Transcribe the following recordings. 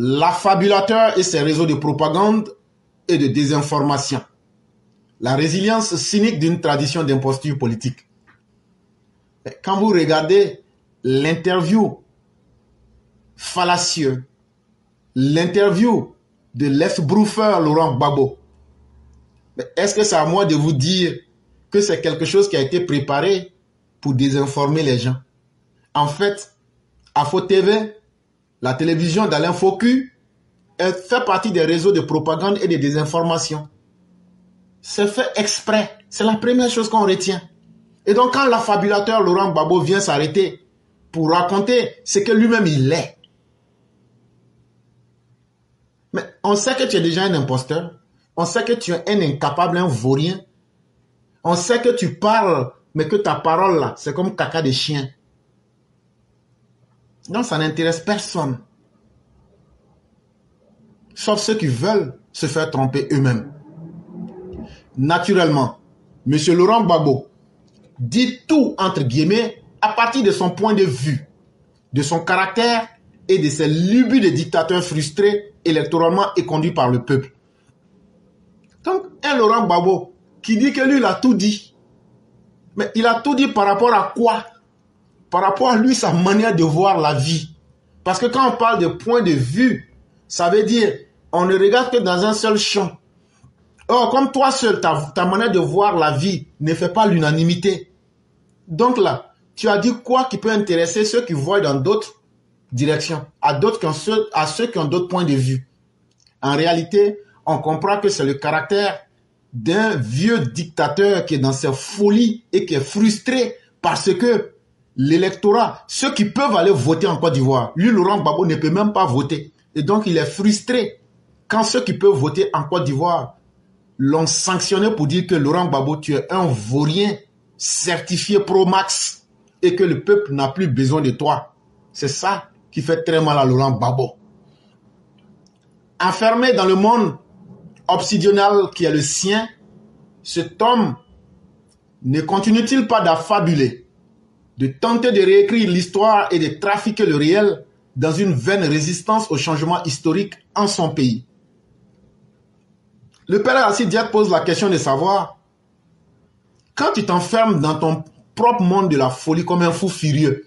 L'affabulateur et ses réseaux de propagande et de désinformation. La résilience cynique d'une tradition d'imposture politique. Quand vous regardez l'interview fallacieux, l'interview de l'ex-brouffeur Laurent Gbagbo, est-ce que c'est à moi de vous dire que c'est quelque chose qui a été préparé pour désinformer les gens? En fait, Afo TV, la télévision d'Alain Foku, elle fait partie des réseaux de propagande et de désinformation. C'est fait exprès. C'est la première chose qu'on retient. Et donc, quand l'affabulateur Laurent Gbagbo vient s'arrêter pour raconter ce que lui-même il est, mais on sait que tu es déjà un imposteur. On sait que tu es un incapable, un vaurien. On sait que tu parles, mais que ta parole là, c'est comme caca de chien. Donc, ça n'intéresse personne. Sauf ceux qui veulent se faire tromper eux-mêmes. Naturellement, M. Laurent Gbagbo dit tout entre guillemets à partir de son point de vue, de son caractère et de ses lubies de dictateurs frustrés électoralement et conduits par le peuple. Donc, un Laurent Gbagbo qui dit que lui, il a tout dit. Mais il a tout dit par rapport à quoi? Par rapport à lui, sa manière de voir la vie. Parce que quand on parle de point de vue, ça veut dire on ne regarde que dans un seul champ. Or, comme toi seul, ta manière de voir la vie ne fait pas l'unanimité. Donc là, tu as dit quoi qui peut intéresser ceux qui voient dans d'autres directions, à ceux qui ont d'autres points de vue. En réalité, on comprend que c'est le caractère d'un vieux dictateur qui est dans ses folies et qui est frustré parce que l'électorat, ceux qui peuvent aller voter en Côte d'Ivoire, lui, Laurent Gbagbo, ne peut même pas voter. Et donc, il est frustré quand ceux qui peuvent voter en Côte d'Ivoire l'ont sanctionné pour dire que Laurent Gbagbo, tu es un vaurien certifié Pro-Max et que le peuple n'a plus besoin de toi. C'est ça qui fait très mal à Laurent Gbagbo. Enfermé dans le monde obsidional qui est le sien, cet homme ne continue-t-il pas d'affabuler, de tenter de réécrire l'histoire et de trafiquer le réel dans une vaine résistance au changement historique en son pays? Le père Assis Diat pose la question de savoir, quand tu t'enfermes dans ton propre monde de la folie comme un fou furieux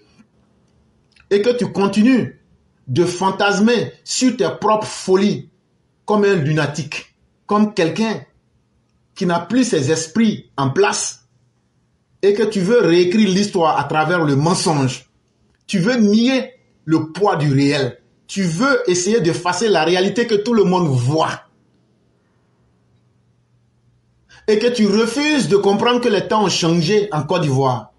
et que tu continues de fantasmer sur tes propres folies comme un lunatique, comme quelqu'un qui n'a plus ses esprits en place et que tu veux réécrire l'histoire à travers le mensonge, tu veux nier le poids du réel, tu veux essayer d'effacer la réalité que tout le monde voit et que tu refuses de comprendre que les temps ont changé en Côte d'Ivoire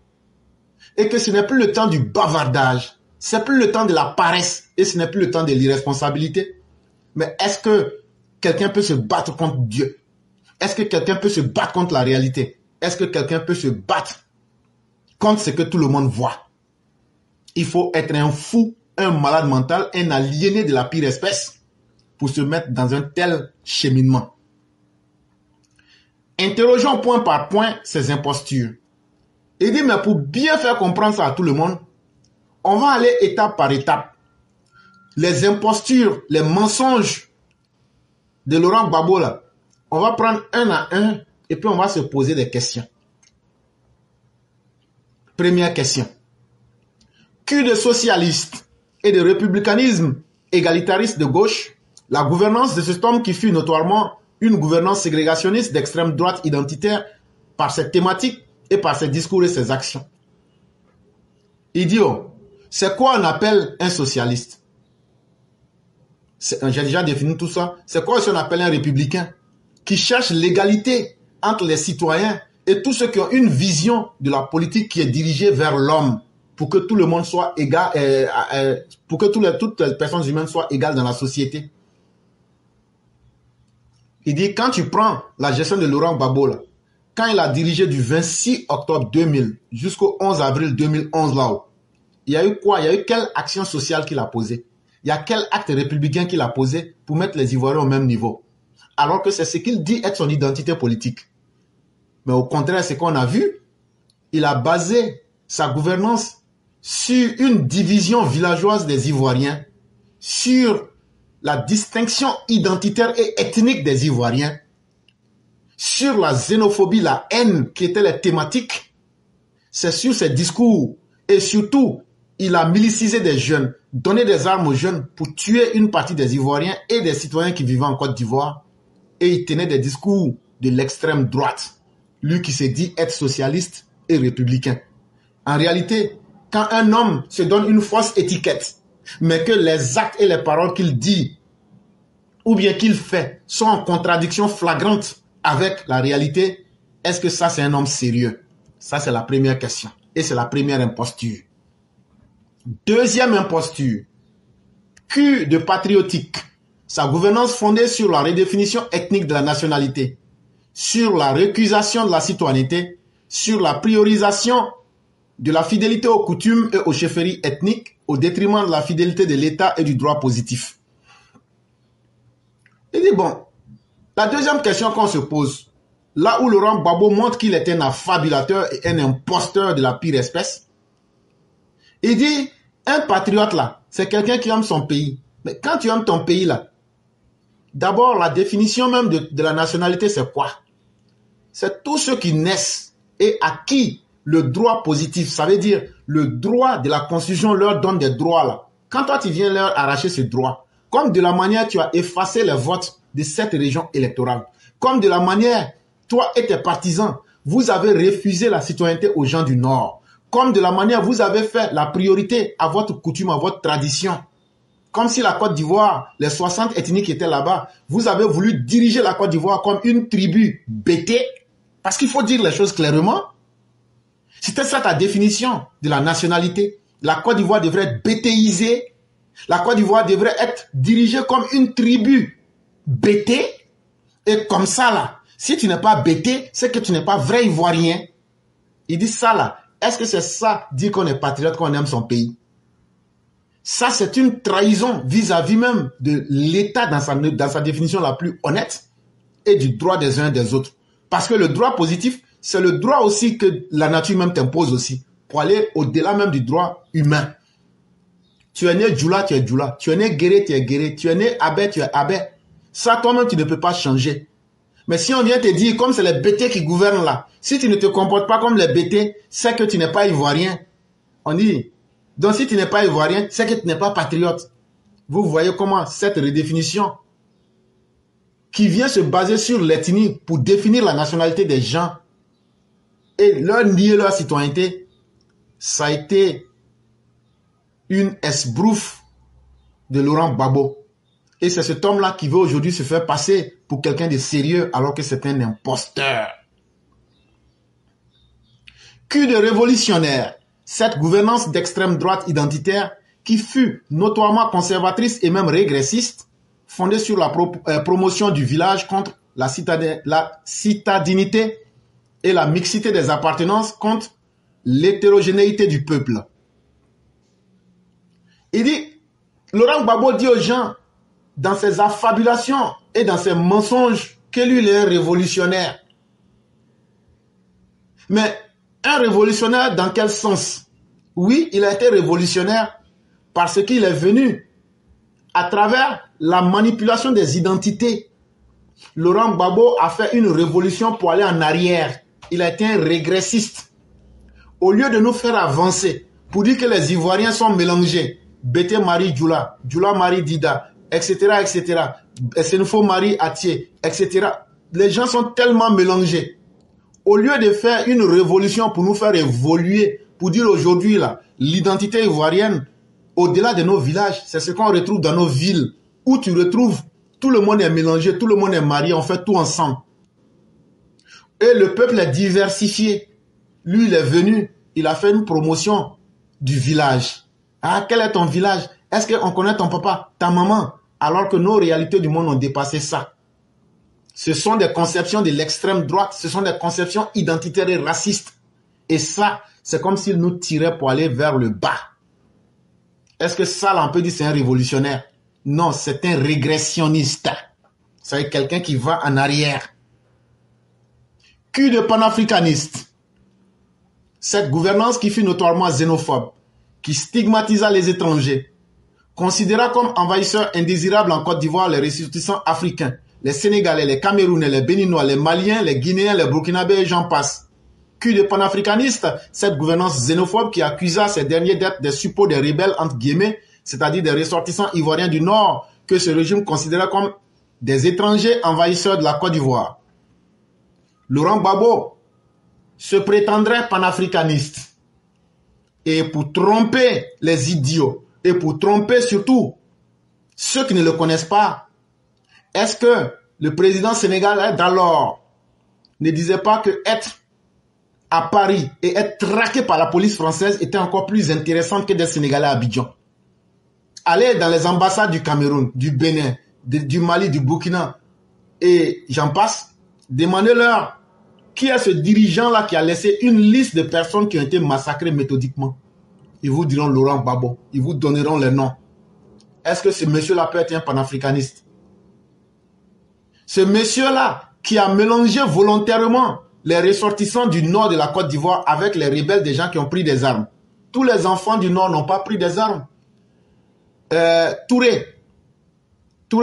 et que ce n'est plus le temps du bavardage, c'est plus le temps de la paresse et ce n'est plus le temps de l'irresponsabilité. Mais est-ce que quelqu'un peut se battre contre Dieu? Est-ce que quelqu'un peut se battre contre la réalité? Est-ce que quelqu'un peut se battre contre ce que tout le monde voit? Il faut être un fou, un malade mental, un aliéné de la pire espèce pour se mettre dans un tel cheminement. Interrogeons point par point ces impostures. Il dit, mais pour bien faire comprendre ça à tout le monde, on va aller étape par étape. Les impostures, les mensonges de Laurent Gbagbo, là, on va prendre un à un et puis on va se poser des questions. Première question. Que de socialistes et de républicanisme égalitariste de gauche, la gouvernance de cet homme qui fut notoirement une gouvernance ségrégationniste d'extrême droite identitaire par ses thématiques et par ses discours et ses actions. Idiot, c'est quoi on appelle un socialiste? J'ai déjà défini tout ça. C'est quoi ce qu'on appelle un républicain? Qui cherche l'égalité entre les citoyens et tous ceux qui ont une vision de la politique qui est dirigée vers l'homme pour que tout le monde soit égal, pour que toutes les personnes humaines soient égales dans la société. Il dit, quand tu prends la gestion de Laurent Gbagbo, là, quand il a dirigé du 26 octobre 2000 jusqu'au 11 avril 2011, là-haut, il y a eu quoi? Il y a eu quelle action sociale qu'il a posée? Il y a quel acte républicain qu'il a posé pour mettre les Ivoiriens au même niveau? Alors que c'est ce qu'il dit être son identité politique. Mais au contraire, ce qu'on a vu, il a basé sa gouvernance sur une division villageoise des Ivoiriens, sur la distinction identitaire et ethnique des Ivoiriens, sur la xénophobie, la haine qui étaient les thématiques. C'est sur ces discours et surtout, il a milicisé des jeunes, donné des armes aux jeunes pour tuer une partie des Ivoiriens et des citoyens qui vivaient en Côte d'Ivoire. Et il tenait des discours de l'extrême droite, lui qui s'est dit être socialiste et républicain. En réalité, quand un homme se donne une fausse étiquette, mais que les actes et les paroles qu'il dit ou bien qu'il fait sont en contradiction flagrante avec la réalité, est-ce que ça c'est un homme sérieux? Ça c'est la première question. Et c'est la première imposture. Deuxième imposture, cul de patriotique. Sa gouvernance fondée sur la redéfinition ethnique de la nationalité, sur la récusation de la citoyenneté, sur la priorisation de la fidélité aux coutumes et aux chefferies ethniques au détriment de la fidélité de l'État et du droit positif. Il dit bon, la deuxième question qu'on se pose, là où Laurent Gbagbo montre qu'il est un affabulateur et un imposteur de la pire espèce, il dit, un patriote là, c'est quelqu'un qui aime son pays. Mais quand tu aimes ton pays là, d'abord la définition même de la nationalité c'est quoi? C'est tous ceux qui naissent et à qui le droit positif, ça veut dire le droit de la Constitution leur donne des droits là. Quand toi tu viens leur arracher ce droit, comme de la manière tu as effacé les votes de cette région électorale, comme de la manière toi et tes partisans, vous avez refusé la citoyenneté aux gens du Nord, comme de la manière vous avez fait la priorité à votre coutume, à votre tradition, comme si la Côte d'Ivoire, les 60 ethnies qui étaient là-bas, vous avez voulu diriger la Côte d'Ivoire comme une tribu bêtée, parce qu'il faut dire les choses clairement. C'était ça ta définition de la nationalité. La Côte d'Ivoire devrait être bétéisée. La Côte d'Ivoire devrait être dirigée comme une tribu bêtée. Et comme ça, là, si tu n'es pas bêté, c'est que tu n'es pas vrai Ivoirien. Il dit ça, là. Est-ce que c'est ça, dire qu'on est patriote, qu'on aime son pays? Ça, c'est une trahison vis-à-vis même de l'État dans sa définition la plus honnête et du droit des uns et des autres. Parce que le droit positif, c'est le droit aussi que la nature même t'impose aussi, pour aller au-delà même du droit humain. Tu es né Djoula, tu es Djoula. Tu es né Guéré, tu es Guéré. Tu es né Abé, tu es Abé. Ça, toi-même, tu ne peux pas changer. Mais si on vient te dire, comme c'est les bêtés qui gouvernent là, si tu ne te comportes pas comme les bêtés, c'est que tu n'es pas ivoirien. On dit, donc si tu n'es pas ivoirien, c'est que tu n'es pas patriote. Vous voyez comment cette redéfinition qui vient se baser sur l'ethnie pour définir la nationalité des gens et leur nier leur citoyenneté, ça a été une esbrouffe de Laurent Gbagbo. Et c'est cet homme-là qui veut aujourd'hui se faire passer pour quelqu'un de sérieux alors que c'est un imposteur. Cul de révolutionnaire, cette gouvernance d'extrême droite identitaire qui fut notoirement conservatrice et même régressiste, fondée sur la promotion du village contre la citadinité et la mixité des appartenances contre l'hétérogénéité du peuple. Il dit, Laurent Gbagbo dit aux gens, dans ses affabulations et dans ses mensonges, que lui, il est un révolutionnaire. Mais un révolutionnaire dans quel sens? Oui, il a été révolutionnaire parce qu'il est venu à travers la manipulation des identités. Laurent Gbagbo a fait une révolution pour aller en arrière. Il a été un régressiste. Au lieu de nous faire avancer, pour dire que les Ivoiriens sont mélangés, Bété Marie Djoula, Djoula Marie Dida, etc., etc., Senfo Marie Atié, etc. Les gens sont tellement mélangés. Au lieu de faire une révolution pour nous faire évoluer, pour dire aujourd'hui, là, l'identité ivoirienne, au-delà de nos villages, c'est ce qu'on retrouve dans nos villes, où tu retrouves, tout le monde est mélangé, tout le monde est marié, on fait tout ensemble. Et le peuple est diversifié. Lui, il est venu, il a fait une promotion du village. Ah, quel est ton village? Est-ce qu'on connaît ton papa, ta maman? Alors que nos réalités du monde ont dépassé ça. Ce sont des conceptions de l'extrême droite, ce sont des conceptions identitaires et racistes. Et ça, c'est comme s'il nous tirait pour aller vers le bas. Est-ce que ça, là, on peut dire c'est un révolutionnaire? Non, c'est un régressionniste. C'est quelqu'un qui va en arrière. Cul de panafricaniste. Cette gouvernance qui fut notoirement xénophobe, qui stigmatisa les étrangers, considéra comme envahisseurs indésirables en Côte d'Ivoire les ressortissants africains, les Sénégalais, les Camerounais, les Béninois, les Maliens, les Guinéens, les Burkinabés et j'en passe. Cul de panafricanistes, cette gouvernance xénophobe qui accusa ces derniers d'être des suppôts des rebelles entre guillemets, c'est-à-dire des ressortissants ivoiriens du Nord, que ce régime considérait comme des étrangers envahisseurs de la Côte d'Ivoire. Laurent Gbagbo se prétendrait panafricaniste. Et pour tromper les idiots, et pour tromper surtout ceux qui ne le connaissent pas, est-ce que le président sénégalais d'alors ne disait pas que être à Paris et être traqué par la police française était encore plus intéressant que des Sénégalais à Abidjan? Allez dans les ambassades du Cameroun, du Bénin, du Mali, du Burkina et j'en passe, demandez-leur qui est ce dirigeant-là qui a laissé une liste de personnes qui ont été massacrées méthodiquement. Ils vous diront Laurent Gbagbo, ils vous donneront les noms. Est-ce que ce monsieur-là peut être un panafricaniste? Ce monsieur-là qui a mélangé volontairement les ressortissants du nord de la Côte d'Ivoire avec les rebelles, des gens qui ont pris des armes. Tous les enfants du nord n'ont pas pris des armes. Touré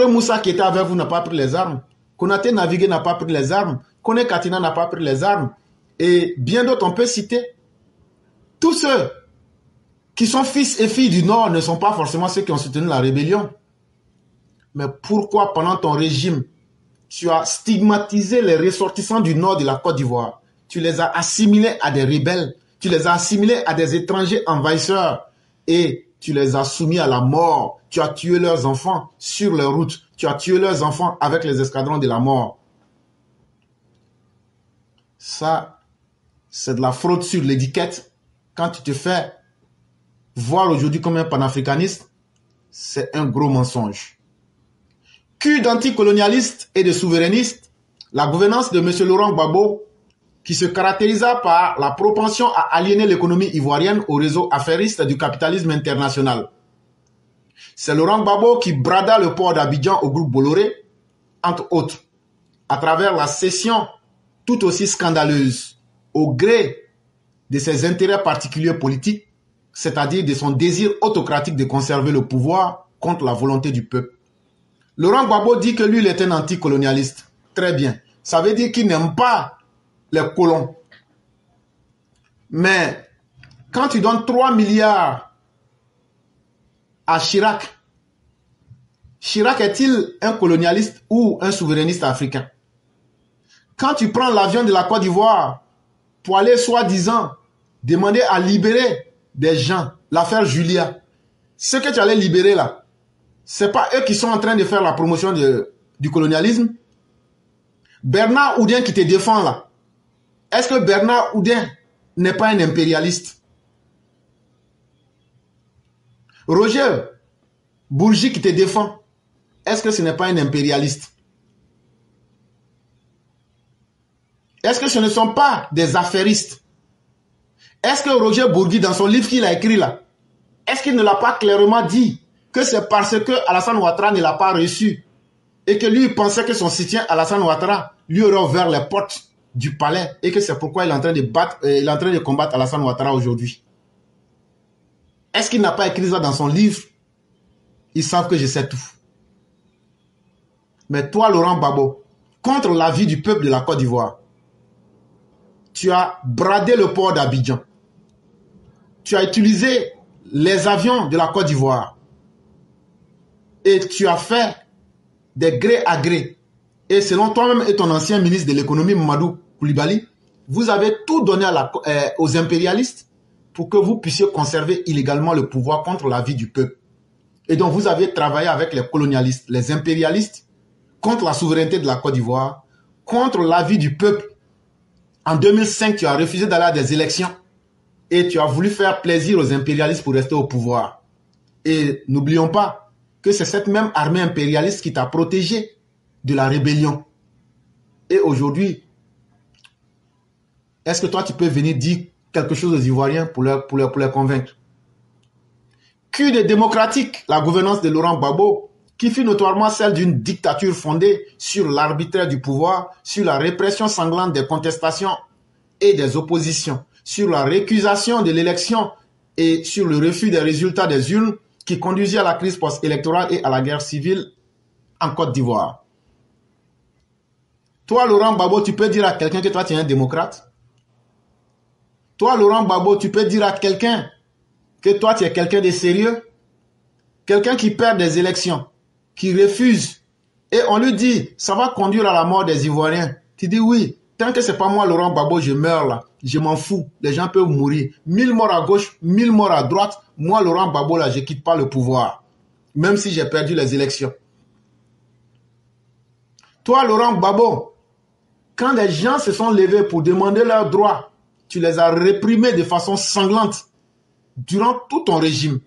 Moussa qui était avec vous n'a pas pris les armes. Konaté Navigué n'a pas pris les armes. Kone Katina n'a pas pris les armes. Et bien d'autres, on peut citer. Tous ceux qui sont fils et filles du Nord ne sont pas forcément ceux qui ont soutenu la rébellion. Mais pourquoi pendant ton régime, tu as stigmatisé les ressortissants du Nord de la Côte d'Ivoire? Tu les as assimilés à des rebelles. Tu les as assimilés à des étrangers envahisseurs. Et tu les as soumis à la mort. Tu as tué leurs enfants sur les routes. Tu as tué leurs enfants avec les escadrons de la mort. Ça, c'est de la fraude sur l'étiquette. Quand tu te fais voir aujourd'hui comme un panafricaniste, c'est un gros mensonge. Cul d'anticolonialistes et de souverainistes, la gouvernance de M. Laurent Gbagbo, qui se caractérisa par la propension à aliéner l'économie ivoirienne au réseau affairiste du capitalisme international. C'est Laurent Gbagbo qui brada le port d'Abidjan au groupe Bolloré, entre autres, à travers la cession tout aussi scandaleuse, au gré de ses intérêts particuliers politiques, c'est-à-dire de son désir autocratique de conserver le pouvoir contre la volonté du peuple. Laurent Gbagbo dit que lui, il est un anticolonialiste. Très bien. Ça veut dire qu'il n'aime pas les colons. Mais quand tu donnes 3 milliards à Chirac, Chirac est-il un colonialiste ou un souverainiste africain? Quand tu prends l'avion de la Côte d'Ivoire pour aller soi-disant demander à libérer des gens, l'affaire Julia, ce que tu allais libérer là, c'est pas eux qui sont en train de faire la promotion du colonialisme. Bernard Oudin qui te défend là, est-ce que Bernard Oudin n'est pas un impérialiste? Roger Bourgi qui te défend, est-ce que ce n'est pas un impérialiste? Est-ce que ce ne sont pas des affairistes? Est-ce que Roger Bourgi, dans son livre qu'il a écrit là, est-ce qu'il ne l'a pas clairement dit que c'est parce que Alassane Ouattara ne l'a pas reçu et que lui pensait que son soutien à Alassane Ouattara lui aurait ouvert les portes du palais et que c'est pourquoi il est en train de combattre Alassane Ouattara aujourd'hui? Est-ce qu'il n'a pas écrit ça dans son livre? Ils savent que je sais tout. Mais toi, Laurent Gbagbo, contre l'avis du peuple de la Côte d'Ivoire, tu as bradé le port d'Abidjan. Tu as utilisé les avions de la Côte d'Ivoire. Et tu as fait des gré à gré. Et selon toi-même et ton ancien ministre de l'économie, Mamadou Koulibaly, vous avez tout donné aux impérialistes pour que vous puissiez conserver illégalement le pouvoir contre l'avis du peuple. Et donc vous avez travaillé avec les colonialistes, les impérialistes, contre la souveraineté de la Côte d'Ivoire, contre l'avis du peuple. En 2005, tu as refusé d'aller à des élections et tu as voulu faire plaisir aux impérialistes pour rester au pouvoir. Et n'oublions pas que c'est cette même armée impérialiste qui t'a protégé de la rébellion. Et aujourd'hui, est-ce que toi, tu peux venir dire quelque chose aux Ivoiriens pour les convaincre? Cul de démocratique, la gouvernance de Laurent Gbagbo, qui fut notoirement celle d'une dictature fondée sur l'arbitraire du pouvoir, sur la répression sanglante des contestations et des oppositions, sur la récusation de l'élection et sur le refus des résultats des urnes, qui conduisit à la crise post-électorale et à la guerre civile en Côte d'Ivoire. Toi, Laurent Gbagbo, tu peux dire à quelqu'un que toi, tu es un démocrate? Toi, Laurent Gbagbo, tu peux dire à quelqu'un que toi, tu es quelqu'un de sérieux? Quelqu'un qui perd des élections, qui refuse, et on lui dit, ça va conduire à la mort des Ivoiriens. Tu dis oui, tant que c'est pas moi, Laurent Gbagbo, je meurs là. Je m'en fous, les gens peuvent mourir. 1000 morts à gauche, 1000 morts à droite. Moi, Laurent Gbagbo, là, je ne quitte pas le pouvoir. Même si j'ai perdu les élections. Toi, Laurent Gbagbo, quand les gens se sont levés pour demander leurs droits, tu les as réprimés de façon sanglante durant tout ton régime.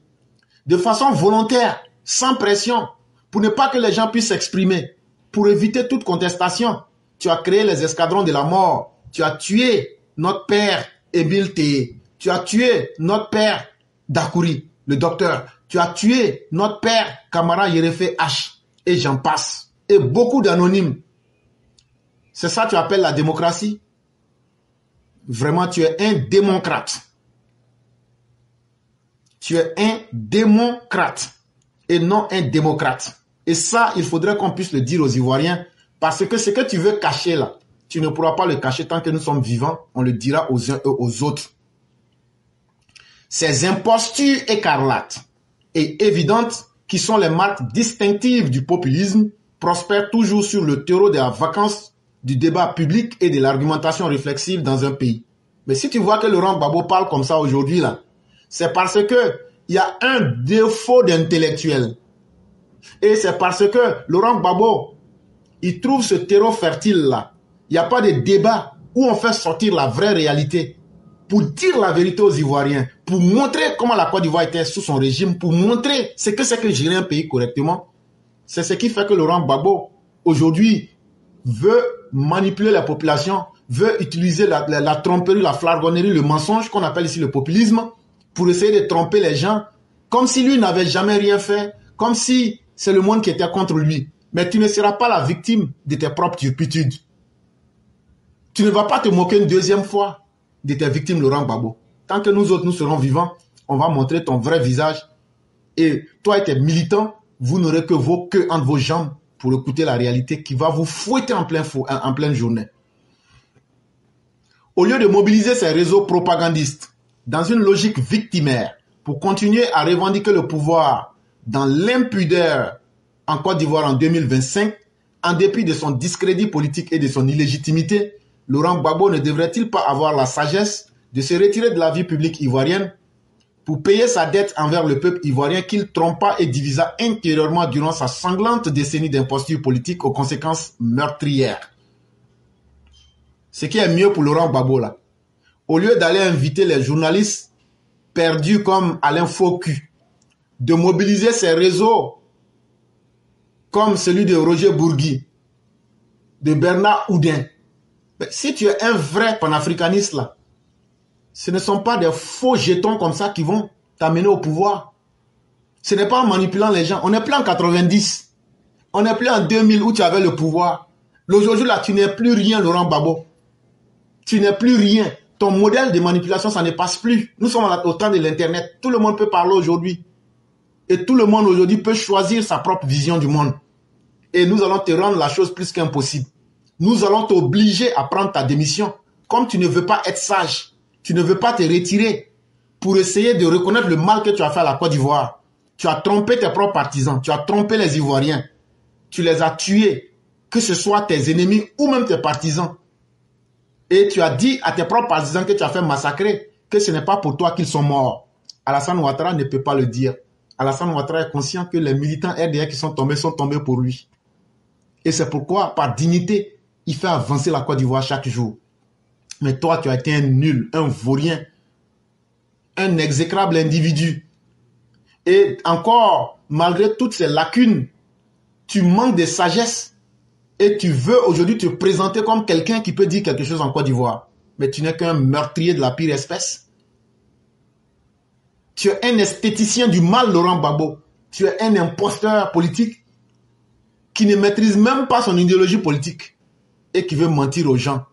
De façon volontaire, sans pression, pour ne pas que les gens puissent s'exprimer. Pour éviter toute contestation, tu as créé les escadrons de la mort. Tu as tué notre père Émile Téhé. Tu as tué notre père Dakouri, le docteur. Tu as tué notre père Kamara Yerefe H. Et j'en passe. Et beaucoup d'anonymes. C'est ça que tu appelles la démocratie? Vraiment, tu es un démocrate. Tu es un démocrate et non un démocrate. Et ça, il faudrait qu'on puisse le dire aux Ivoiriens, parce que ce que tu veux cacher là, tu ne pourras pas le cacher tant que nous sommes vivants, on le dira aux uns et aux autres. Ces impostures écarlates et évidentes, qui sont les marques distinctives du populisme, prospèrent toujours sur le terreau de la vacance du débat public et de l'argumentation réflexive dans un pays. Mais si tu vois que Laurent Gbagbo parle comme ça aujourd'hui là, c'est parce que il y a un défaut d'intellectuel. Et c'est parce que Laurent Gbagbo, il trouve ce terreau fertile là. Il n'y a pas de débat où on fait sortir la vraie réalité pour dire la vérité aux Ivoiriens, pour montrer comment la Côte d'Ivoire était sous son régime, pour montrer ce que c'est que gérer un pays correctement. C'est ce qui fait que Laurent Gbagbo, aujourd'hui, veut manipuler la population, veut utiliser la tromperie, la flagornerie, le mensonge qu'on appelle ici le populisme, pour essayer de tromper les gens, comme si lui n'avait jamais rien fait, comme si c'est le monde qui était contre lui. Mais tu ne seras pas la victime de tes propres turpitudes. Tu ne vas pas te moquer une deuxième fois de tes victimes, Laurent Gbagbo. Tant que nous autres, nous serons vivants, on va montrer ton vrai visage. Et toi et tes militants, vous n'aurez que vos queues entre vos jambes pour écouter la réalité qui va vous fouetter en pleine journée. Au lieu de mobiliser ces réseaux propagandistes dans une logique victimaire pour continuer à revendiquer le pouvoir dans l'impudeur en Côte d'Ivoire en 2025, en dépit de son discrédit politique et de son illégitimité, Laurent Gbagbo ne devrait-il pas avoir la sagesse de se retirer de la vie publique ivoirienne pour payer sa dette envers le peuple ivoirien qu'il trompa et divisa intérieurement durant sa sanglante décennie d'imposture politique aux conséquences meurtrières. Ce qui est mieux pour Laurent Gbagbo là, au lieu d'aller inviter les journalistes perdus comme Alain Faucu, de mobiliser ses réseaux comme celui de Roger Bourgui, de Bernard Houdin. Mais si tu es un vrai panafricaniste là, ce ne sont pas des faux jetons comme ça qui vont t'amener au pouvoir. Ce n'est pas en manipulant les gens. On n'est plus en 90. On n'est plus en 2000 où tu avais le pouvoir. Aujourd'hui là, tu n'es plus rien, Laurent Gbagbo. Tu n'es plus rien. Ton modèle de manipulation, ça ne passe plus. Nous sommes au temps de l'Internet. Tout le monde peut parler aujourd'hui. Et tout le monde aujourd'hui peut choisir sa propre vision du monde. Et nous allons te rendre la chose plus qu'impossible. Nous allons t'obliger à prendre ta démission. Comme tu ne veux pas être sage, tu ne veux pas te retirer pour essayer de reconnaître le mal que tu as fait à la Côte d'Ivoire. Tu as trompé tes propres partisans, tu as trompé les Ivoiriens. Tu les as tués, que ce soit tes ennemis ou même tes partisans. Et tu as dit à tes propres partisans que tu as fait massacrer, que ce n'est pas pour toi qu'ils sont morts. Alassane Ouattara ne peut pas le dire. Alassane Ouattara est conscient que les militants RDA qui sont tombés pour lui. Et c'est pourquoi, par dignité, il fait avancer la Côte d'Ivoire chaque jour. Mais toi, tu as été un nul, un vaurien, un exécrable individu. Et encore, malgré toutes ces lacunes, tu manques de sagesse et tu veux aujourd'hui te présenter comme quelqu'un qui peut dire quelque chose en Côte d'Ivoire. Mais tu n'es qu'un meurtrier de la pire espèce. Tu es un esthéticien du mal, Laurent Gbagbo. Tu es un imposteur politique qui ne maîtrise même pas son idéologie politique et qui veut mentir aux gens.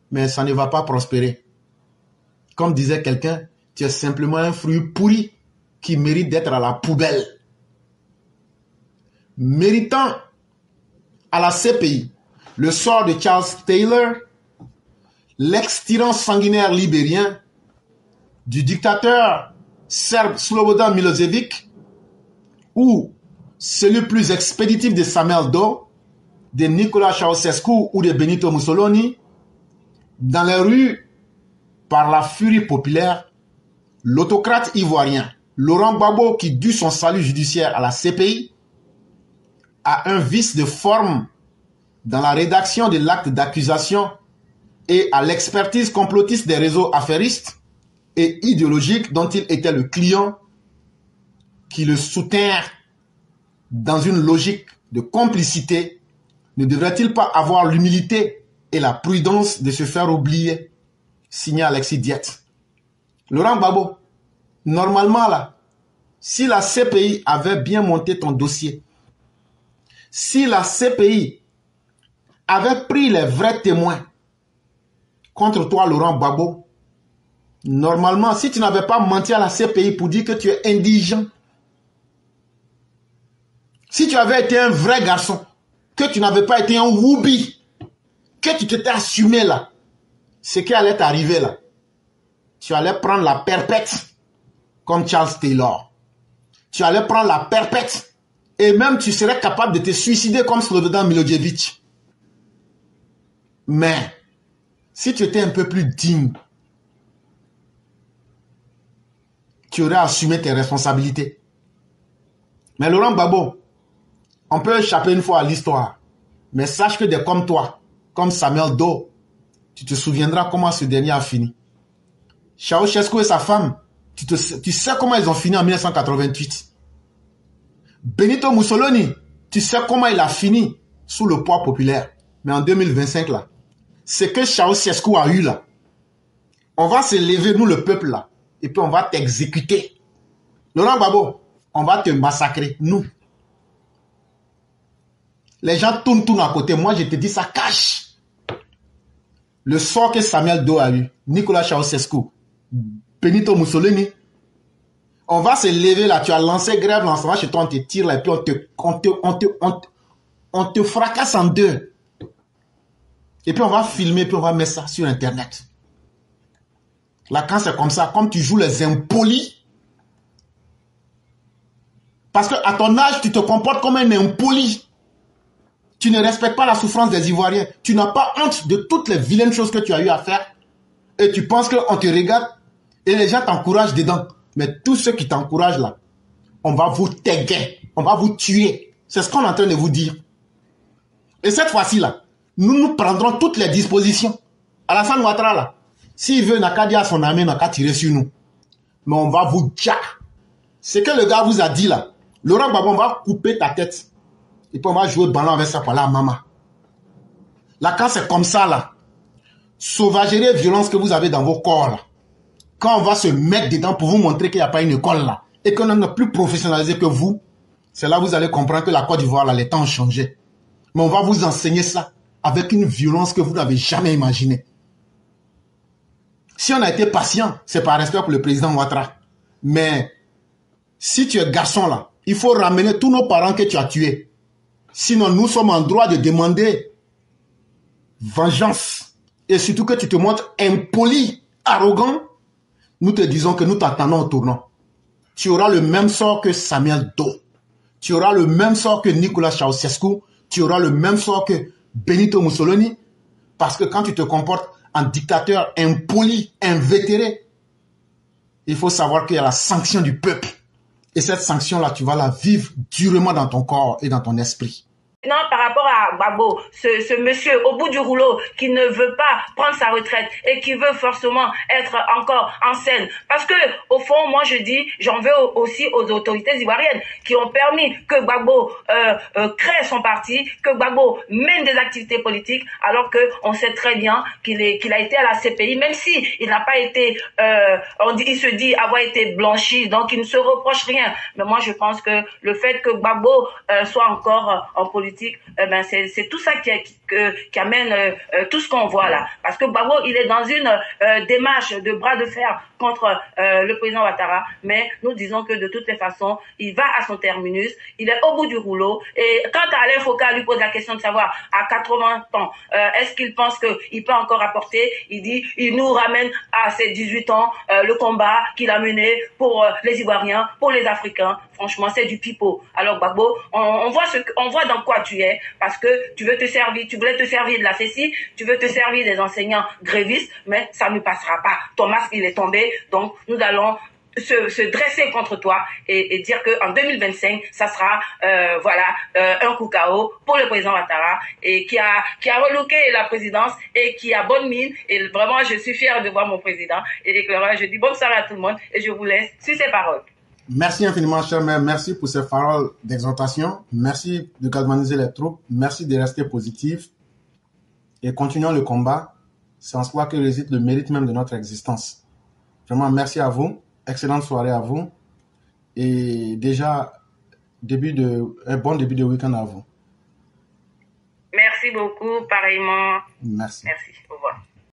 Mais ça ne va pas prospérer. Comme disait quelqu'un, tu es simplement un fruit pourri qui mérite d'être à la poubelle. méritant à la CPI le sort de Charles Taylor, l'ex-tyran sanguinaire libérien, du dictateur serbe Slobodan Milosevic, ou celui plus expéditif de Samuel Doe, de Nicolae Ceausescu ou de Benito Mussolini, dans les rues, par la furie populaire, l'autocrate ivoirien Laurent Gbagbo, qui dut son salut judiciaire à la CPI, a un vice de forme dans la rédaction de l'acte d'accusation et à l'expertise complotiste des réseaux affairistes et idéologiques dont il était le client, qui le soutinrent dans une logique de complicité. Ne devrait-il pas avoir l'humilité et la prudence de se faire oublier? Signé Alexis Diet. Laurent Gbagbo, normalement là, si la CPI avait bien monté ton dossier, si la CPI avait pris les vrais témoins contre toi, Laurent Gbagbo, normalement, si tu n'avais pas menti à la CPI pour dire que tu es indigent, si tu avais été un vrai garçon, que tu n'avais pas été un woubi, que tu t'étais assumé là, ce qui allait t'arriver là, tu allais prendre la perpète comme Charles Taylor. Tu allais prendre la perpète et même tu serais capable de te suicider comme Slobodan Milosevic. Mais si tu étais un peu plus digne, tu aurais assumé tes responsabilités. Mais Laurent Gbagbo, on peut échapper une fois à l'histoire, mais sache que des comme toi, comme Samuel Doe, tu te souviendras comment ce dernier a fini. Ceausescu et sa femme, tu sais comment ils ont fini en 1988. Benito Mussolini, tu sais comment il a fini sous le poids populaire. Mais en 2025 là, ce que Ceausescu a eu là, on va se lever, nous le peuple là, et puis on va t'exécuter. Laurent Gbagbo, on va te massacrer, nous. Les gens tournent à côté. Moi, je te dis, ça cache. Le sort que Samuel Doe a eu, Nicolae Ceausescu, Benito Mussolini, on va se lever là. Tu as lancé grève, lancement chez toi, on te tire là, et puis on te fracasse en deux. Et puis on va filmer, puis on va mettre ça sur Internet. Là, quand c'est comme ça, comme tu joues les impolis, parce qu'à ton âge, tu te comportes comme un impoli. Tu ne respectes pas la souffrance des Ivoiriens. Tu n'as pas honte de toutes les vilaines choses que tu as eu à faire. Et tu penses qu'on te regarde et les gens t'encouragent dedans. Mais tous ceux qui t'encouragent là, on va vous taguer, on va vous tuer. C'est ce qu'on est en train de vous dire. Et cette fois-ci là, nous prendrons toutes les dispositions. Alassane Ouattara là, s'il veut, n'a qu'à dire à son ami, n'a qu'à tirer sur nous. Mais on va vous jack. Ce que le gars vous a dit là, Laurent Gbagbo, on va couper ta tête. Et puis on va jouer ballon avec ça pour la maman. Là, quand c'est comme ça, là, sauvagerie et violence que vous avez dans vos corps, là, quand on va se mettre dedans pour vous montrer qu'il n'y a pas une école, là, et qu'on n'est plus professionnalisé que vous, c'est là que vous allez comprendre que la Côte d'Ivoire, là, les temps ont changé. Mais on va vous enseigner ça avec une violence que vous n'avez jamais imaginée. Si on a été patient, c'est par respect pour le président Ouattara. Mais si tu es garçon, là, il faut ramener tous nos parents que tu as tués. Sinon, nous sommes en droit de demander vengeance. Et surtout que tu te montres impoli, arrogant. Nous te disons que nous t'attendons au tournant. Tu auras le même sort que Samuel Doe. Tu auras le même sort que Nicolae Ceausescu. Tu auras le même sort que Benito Mussolini. Parce que quand tu te comportes en dictateur impoli, invétéré, il faut savoir qu'il y a la sanction du peuple. Et cette sanction-là, tu vas la vivre durement dans ton corps et dans ton esprit. Non, par rapport à Gbagbo, ce monsieur au bout du rouleau qui ne veut pas prendre sa retraite et qui veut forcément être encore en scène. Parce que, au fond, moi je dis, j'en veux aussi aux autorités ivoiriennes qui ont permis que Gbagbo crée son parti, que Gbagbo mène des activités politiques, alors que on sait très bien qu'il a été à la CPI, même si il n'a pas été, il se dit avoir été blanchi, donc il ne se reproche rien. Mais moi je pense que le fait que Gbagbo soit encore en politique, politique, c'est tout ça qui amène tout ce qu'on voit là. Parce que Gbagbo, il est dans une démarche de bras de fer contre le président Ouattara, mais nous disons que de toutes les façons, il va à son terminus, il est au bout du rouleau. Et quand Alain Foucault lui pose la question de savoir à 80 ans, est-ce qu'il pense qu'il peut encore apporter, il dit, il nous ramène à ses 18 ans, le combat qu'il a mené pour les Ivoiriens, pour les Africains. Franchement, c'est du pipeau. Alors Gbagbo, on voit dans quoi tu es, parce que tu voulais te servir de la CECI, tu veux te servir des enseignants grévistes, mais ça ne passera pas. Ton masque, il est tombé, donc nous allons se dresser contre toi et dire qu'en 2025, ça sera un coup KO pour le président Ouattara et qui a relooké la présidence et qui a bonne mine. Et vraiment, je suis fière de voir mon président. Et je dis bonne soirée à tout le monde et je vous laisse sur ces paroles. Merci infiniment, cher maire. Merci pour ces paroles d'exhortation. Merci de galvaniser les troupes. Merci de rester positif. Et continuons le combat. C'est en soi que réside le mérite même de notre existence. Vraiment, merci à vous. Excellente soirée à vous. Et déjà, un bon début de week-end à vous. Merci beaucoup, pareillement. Merci. Merci.